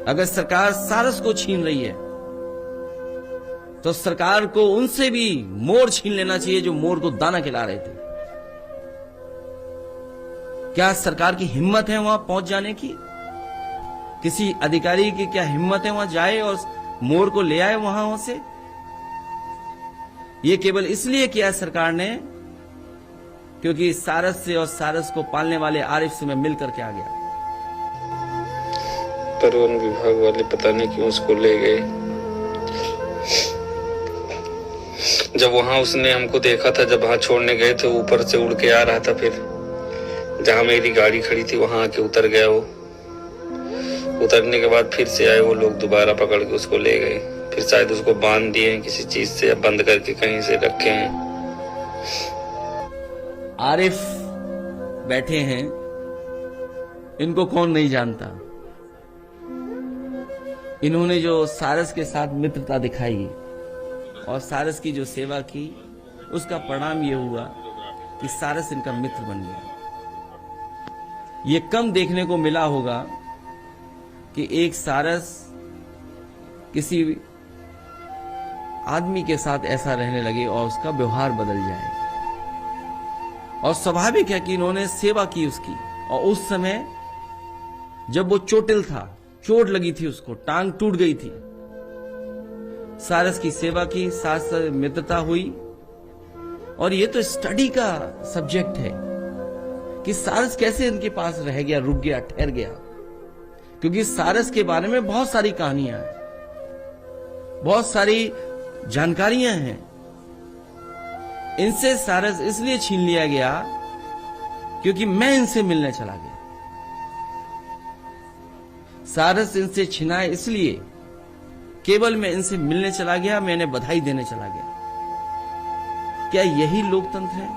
अगर सरकार सारस को छीन रही है तो सरकार को उनसे भी मोर छीन लेना चाहिए जो मोर को दाना खिला रहे थे। क्या सरकार की हिम्मत है वहां पहुंच जाने की? किसी अधिकारी की क्या हिम्मत है वहां जाए और मोर को ले आए वहां से? ये केवल इसलिए किया सरकार ने क्योंकि सारस से और सारस को पालने वाले आरिफ से मैं मिल करके आ गया। पर वन विभाग वाले पता नहीं क्यों उसको ले गए। जब वहां उसने हमको देखा था, जब वहां छोड़ने गए थे, ऊपर से उड़ के आ रहा था, फिर जहां मेरी गाड़ी खड़ी थी वहां आके उतर गया। वो उतरने के बाद फिर से आए वो लोग, दोबारा पकड़ के उसको ले गए। फिर शायद उसको बांध दिए किसी चीज से या बंद करके कहीं से रखे हैं। आरिफ बैठे हैं, इनको कौन नहीं जानता। इन्होंने जो सारस के साथ मित्रता दिखाई और सारस की जो सेवा की, उसका परिणाम यह हुआ कि सारस इनका मित्र बन गया। ये कम देखने को मिला होगा कि एक सारस किसी आदमी के साथ ऐसा रहने लगे और उसका व्यवहार बदल जाए। और स्वाभाविक है कि इन्होंने सेवा की उसकी, और उस समय जब वो चोटिल था, चोट लगी थी, उसको टांग टूट गई थी, सारस की सेवा की, साथ साथ मित्रता हुई। और ये तो स्टडी का सब्जेक्ट है कि सारस कैसे इनके पास रह गया, रुक गया, ठहर गया, क्योंकि सारस के बारे में बहुत सारी कहानियां हैं, बहुत सारी जानकारियां हैं। इनसे सारस इसलिए छीन लिया गया क्योंकि मैं इनसे मिलने चला गया। सारस इनसे छिनाए इसलिए केवल मैं इनसे मिलने चला गया, मैं इन्हें बधाई देने चला गया। क्या यही लोकतंत्र है?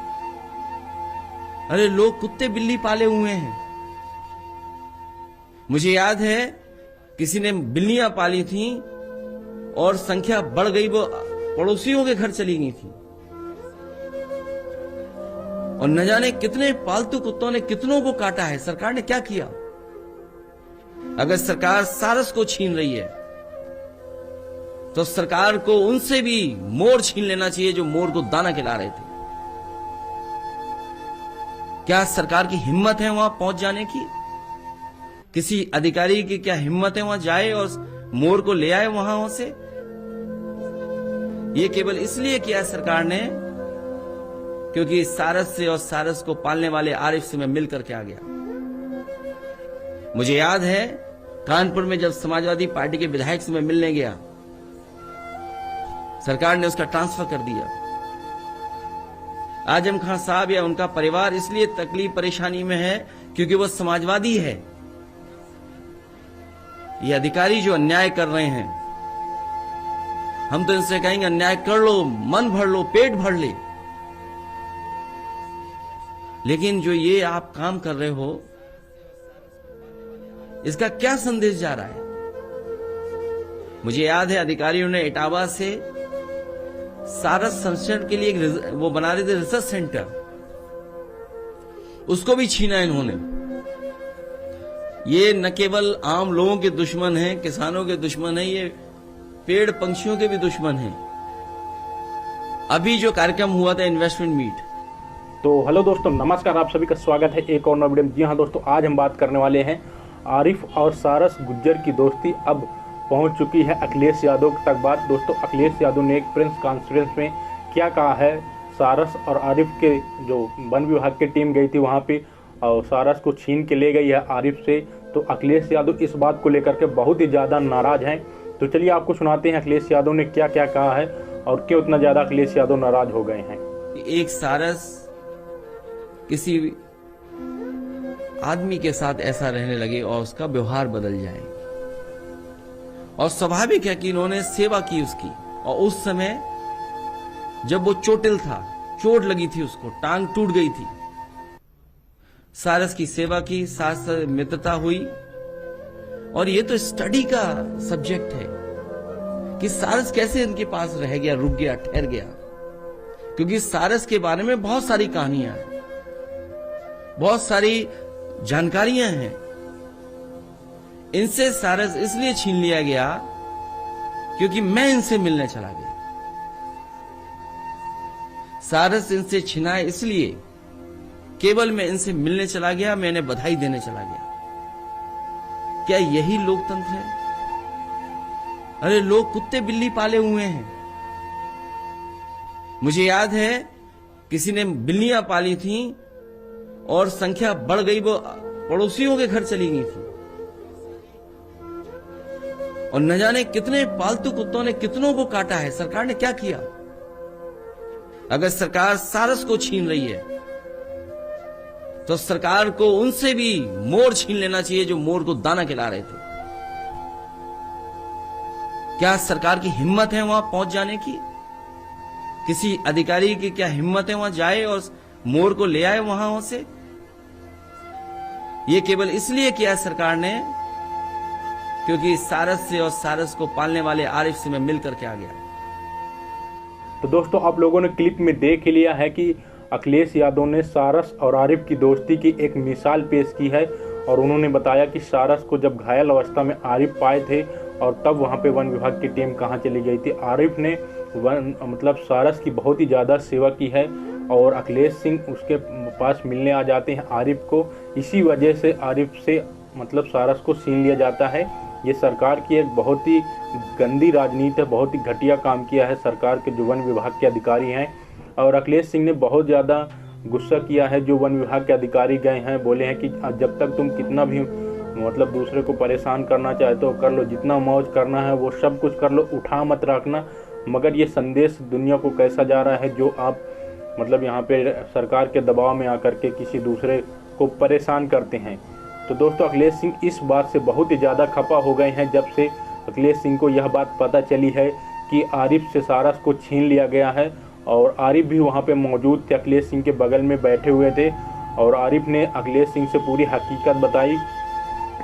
अरे लोग कुत्ते बिल्ली पाले हुए हैं। मुझे याद है किसी ने बिल्लियां पाली थी और संख्या बढ़ गई, वो पड़ोसियों के घर चली गई थी, और न जाने कितने पालतू कुत्तों ने कितनों को काटा है। सरकार ने क्या किया? अगर सरकार सारस को छीन रही है तो सरकार को उनसे भी मोर छीन लेना चाहिए जो मोर को दाना खिला रहे थे। क्या सरकार की हिम्मत है वहां पहुंच जाने की? किसी अधिकारी की क्या हिम्मत है वहां जाए और मोर को ले आए वहां से? ये केवल इसलिए किया सरकार ने क्योंकि सारस से और सारस को पालने वाले आरिफ से मैं मिल करके आ गया। मुझे याद है कानपुर में जब समाजवादी पार्टी के विधायक से मैं मिलने गया, सरकार ने उसका ट्रांसफर कर दिया। आजम खान साहब या उनका परिवार इसलिए तकलीफ परेशानी में है क्योंकि वो समाजवादी है। ये अधिकारी जो अन्याय कर रहे हैं, हम तो इनसे कहेंगे अन्याय कर लो, मन भर लो, पेट भर ले, लेकिन जो ये आप काम कर रहे हो, इसका क्या संदेश जा रहा है? मुझे याद है अधिकारियों ने इटावा से सारस संरक्षण के लिए एक वो बना रहे थे रिसर्च सेंटर, उसको भी छीना इन्होंने। ये न केवल आम लोगों के दुश्मन हैं, किसानों के दुश्मन हैं, ये पेड़ पंछियों के भी दुश्मन हैं। अभी जो कार्यक्रम हुआ था इन्वेस्टमेंट मीट। तो हेलो दोस्तों, नमस्कार, आप सभी का स्वागत है एक और नए वीडियो में। जी हाँ दोस्तों, आज हम बात करने वाले हैं आरिफ और सारस गुज्जर की दोस्ती अब पहुंच चुकी है अखिलेश यादव तक बात। दोस्तों, अखिलेश यादव ने एक प्रेस कॉन्फ्रेंस में क्या कहा है? सारस और आरिफ के जो वन विभाग की टीम गई थी वहां पे और सारस को छीन के ले गई है आरिफ से, तो अखिलेश यादव इस बात को लेकर के बहुत ही ज़्यादा नाराज हैं। तो चलिए आपको सुनाते हैं अखिलेश यादव ने क्या क्या कहा है और क्यों इतना ज़्यादा अखिलेश यादव नाराज हो गए हैं। एक सारस किसी आदमी के साथ ऐसा रहने लगे और उसका व्यवहार बदल जाए, और स्वाभाविक है कि इन्होंने सेवा की उसकी, और उस समय जब वो चोटिल था, चोट लगी थी, उसको टांग टूट गई थी, सारस की सेवा की, साथ साथ मित्रता हुई। और ये तो स्टडी का सब्जेक्ट है कि सारस कैसे इनके पास रह गया, रुक गया, ठहर गया, क्योंकि सारस के बारे में बहुत सारी कहानियां हैं, बहुत सारी जानकारियां हैं। इनसे सारस इसलिए छीन लिया गया क्योंकि मैं इनसे मिलने चला गया। सारस इनसे छिना इसलिए केवल मैं इनसे मिलने चला गया, मैं इन्हें बधाई देने चला गया। क्या यही लोकतंत्र है? अरे लोग कुत्ते बिल्ली पाले हुए हैं। मुझे याद है किसी ने बिल्लियां पाली थी और संख्या बढ़ गई, वो पड़ोसियों के घर चली गई थी और न जाने कितने पालतू कुत्तों ने कितनों को काटा है। सरकार ने क्या किया? अगर सरकार सारस को छीन रही है तो सरकार को उनसे भी मोर छीन लेना चाहिए जो मोर को दाना खिला रहे थे। क्या सरकार की हिम्मत है वहां पहुंच जाने की? किसी अधिकारी की क्या हिम्मत है वहां जाए और मोर को ले आए वहां से? यह केवल इसलिए किया सरकार ने क्योंकि सारस से और सारस को पालने वाले आरिफ से मैं मिल करके आ गया। तो दोस्तों आप लोगों ने क्लिप में देख ही लिया है कि अखिलेश यादव ने सारस और आरिफ की दोस्ती की एक मिसाल पेश की है और उन्होंने बताया कि सारस को जब घायल अवस्था में आरिफ पाए थे और तब वहां पे वन विभाग की टीम कहां चली गई थी। आरिफ ने सारस की बहुत ही ज़्यादा सेवा की है और अखिलेश सिंह उसके पास मिलने आ जाते हैं आरिफ को। इसी वजह से आरिफ से सारस को छीन लिया जाता है। ये सरकार की एक बहुत ही गंदी राजनीति है, बहुत ही घटिया काम किया है सरकार के जो वन विभाग के अधिकारी हैं। और अखिलेश सिंह ने बहुत ज़्यादा गुस्सा किया है। जो वन विभाग के अधिकारी गए हैं बोले हैं कि जब तक तुम कितना भी दूसरे को परेशान करना चाहते हो कर लो, जितना मौज करना है वो सब कुछ कर लो, उठा मत रखना। मगर ये संदेश दुनिया को कैसा जा रहा है जो आप यहाँ पे सरकार के दबाव में आकर के किसी दूसरे को परेशान करते हैं। तो दोस्तों अखिलेश सिंह इस बात से बहुत ही ज़्यादा खफा हो गए हैं जब से अखिलेश सिंह को यह बात पता चली है कि आरिफ से सारस को छीन लिया गया है। और आरिफ भी वहाँ पे मौजूद थे, अखिलेश सिंह के बगल में बैठे हुए थे और आरिफ ने अखिलेश सिंह से पूरी हकीकत बताई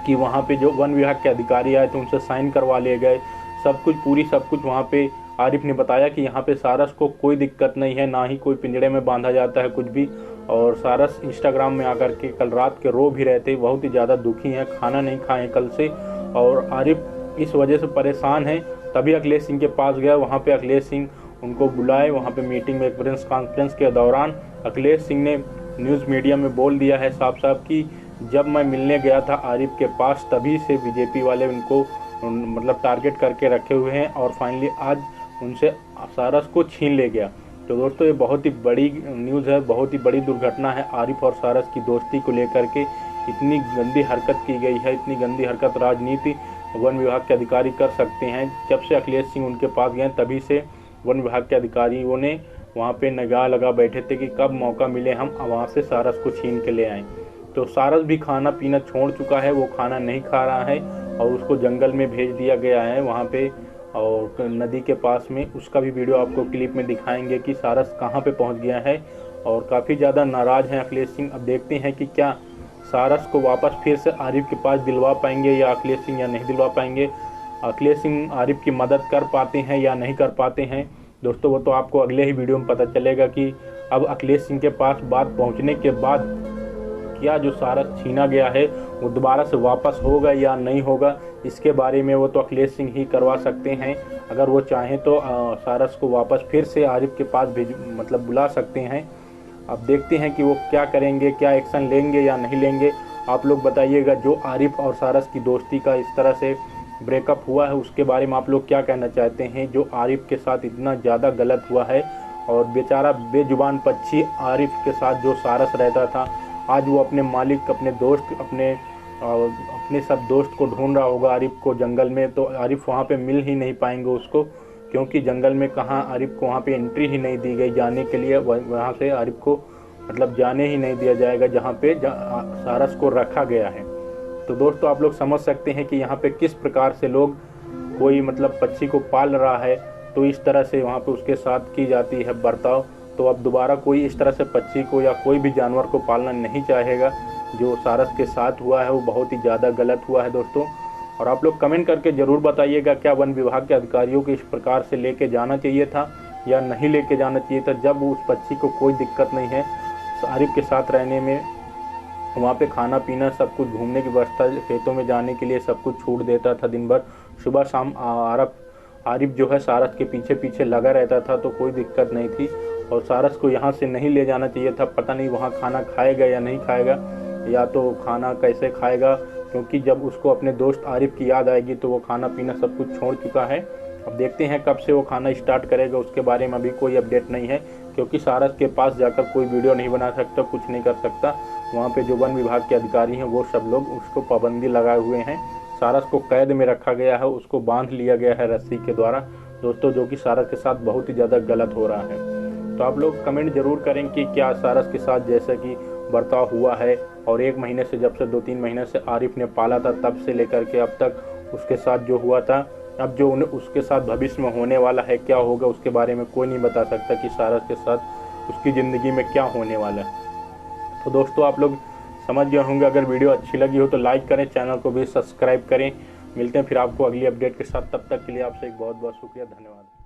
कि वहाँ पे जो वन विभाग के अधिकारी आए थे उनसे साइन करवा लिए गए, सब कुछ वहाँ पे आरिफ ने बताया कि यहाँ पे सारस को कोई दिक्कत नहीं है, ना ही कोई पिंजड़े में बांधा जाता है कुछ भी। और सारस इंस्टाग्राम में आकर के कल रात के रो भी रहे थे, बहुत ही ज़्यादा दुखी हैं, खाना नहीं खाए कल से और आरिफ इस वजह से परेशान हैं। तभी अखिलेश सिंह के पास गया, वहाँ पे अखिलेश सिंह उनको बुलाए। वहाँ पे मीटिंग में प्रेस कॉन्फ्रेंस के दौरान अखिलेश सिंह ने न्यूज़ मीडिया में बोल दिया है साफ साफ कि जब मैं मिलने गया था आरिफ के पास तभी से बीजेपी वाले उनको टारगेट करके रखे हुए हैं और फाइनली आज उनसे सारस को छीन ले गया। तो दोस्तों ये बहुत ही बड़ी न्यूज़ है, बहुत ही बड़ी दुर्घटना है। आरिफ और सारस की दोस्ती को लेकर के इतनी गंदी हरकत की गई है, इतनी गंदी हरकत राजनीति वन विभाग के अधिकारी कर सकते हैं। जब से अखिलेश सिंह उनके पास गए तभी से वन विभाग के अधिकारियों ने वहाँ पे निगाह लगा बैठे थे कि कब मौका मिले हम वहाँ से सारस को छीन के ले आएँ। तो सारस भी खाना पीना छोड़ चुका है, वो खाना नहीं खा रहा है और उसको जंगल में भेज दिया गया है वहाँ पे और नदी के पास में। उसका भी वीडियो आपको क्लिप में दिखाएंगे कि सारस कहाँ पे पहुँच गया है और काफ़ी ज़्यादा नाराज़ हैं अखिलेश सिंह। अब देखते हैं कि क्या सारस को वापस फिर से आरिफ के पास दिलवा पाएंगे या अखिलेश सिंह या नहीं दिलवा पाएंगे। अखिलेश सिंह आरिफ की मदद कर पाते हैं या नहीं कर पाते हैं दोस्तों, वो तो आपको अगले ही वीडियो में पता चलेगा कि अब अखिलेश सिंह के पास बात पहुंचने के बाद क्या जो सारस छीना गया है वो दोबारा से वापस होगा या नहीं होगा, इसके बारे में वो तो अखिलेश सिंह ही करवा सकते हैं। अगर वो चाहें तो सारस को वापस फिर से आरिफ के पास बुला सकते हैं। अब देखते हैं कि वो क्या करेंगे, क्या एक्शन लेंगे या नहीं लेंगे। आप लोग बताइएगा जो आरिफ और सारस की दोस्ती का इस तरह से ब्रेकअप हुआ है उसके बारे में आप लोग क्या कहना चाहते हैं। जो आरिफ के साथ इतना ज़्यादा गलत हुआ है और बेचारा बेजुबान पक्षी आरिफ के साथ जो सारस रहता था, आज वो अपने मालिक, अपने दोस्त, अपने सब दोस्त को ढूंढ रहा होगा आरिफ को जंगल में। तो आरिफ वहाँ पे मिल ही नहीं पाएंगे उसको, क्योंकि जंगल में कहाँ आरिफ को वहाँ पे एंट्री ही नहीं दी गई जाने के लिए। वहाँ से आरिफ को जाने ही नहीं दिया जाएगा जहाँ पे सारस को रखा गया है। तो दोस्तों आप लोग समझ सकते हैं कि यहाँ पे किस प्रकार से लोग कोई पक्षी को पाल रहा है तो इस तरह से वहाँ पे उसके साथ की जाती है बर्ताव। तो अब दोबारा कोई इस तरह से पक्षी को या कोई भी जानवर को पालना नहीं चाहेगा। जो सारस के साथ हुआ है वो बहुत ही ज़्यादा गलत हुआ है दोस्तों। और आप लोग कमेंट करके ज़रूर बताइएगा क्या वन विभाग के अधिकारियों को इस प्रकार से लेके जाना चाहिए था या नहीं लेके जाना चाहिए था, जब उस पक्षी को कोई दिक्कत नहीं है आरिफ के साथ रहने में। वहाँ पे खाना पीना सब कुछ, घूमने की व्यवस्था, खेतों में जाने के लिए सब कुछ छूट देता था। दिन भर सुबह शाम आरिफ जो है सारस के पीछे पीछे लगा रहता था, तो कोई दिक्कत नहीं थी। और सारस को यहाँ से नहीं ले जाना चाहिए था, पता नहीं वहाँ खाना खाएगा या नहीं खाएगा, या तो खाना कैसे खाएगा, क्योंकि जब उसको अपने दोस्त आरिफ की याद आएगी तो वो खाना पीना सब कुछ छोड़ चुका है। अब देखते हैं कब से वो खाना स्टार्ट करेगा, उसके बारे में अभी कोई अपडेट नहीं है, क्योंकि सारस के पास जाकर कोई वीडियो नहीं बना सकता, कुछ नहीं कर सकता। वहाँ पे जो वन विभाग के अधिकारी हैं वो सब लोग उसको पाबंदी लगाए हुए हैं। सारस को कैद में रखा गया है, उसको बांध लिया गया है रस्सी के द्वारा दोस्तों, जो कि सारस के साथ बहुत ही ज़्यादा गलत हो रहा है। तो आप लोग कमेंट जरूर करें कि क्या सारस के साथ जैसा कि बर्ताव हुआ है, और 1 महीने से, जब से 2-3 महीने से आरिफ ने पाला था तब से लेकर के अब तक उसके साथ जो हुआ था, अब जो उसके साथ भविष्य में होने वाला है, क्या होगा, उसके बारे में कोई नहीं बता सकता कि सारस के साथ उसकी ज़िंदगी में क्या होने वाला है। तो दोस्तों आप लोग समझ गए होंगे। अगर वीडियो अच्छी लगी हो तो लाइक करें, चैनल को भी सब्सक्राइब करें। मिलते हैं फिर आपको अगली अपडेट के साथ, तब तक के लिए आपसे एक बहुत बहुत शुक्रिया, धन्यवाद।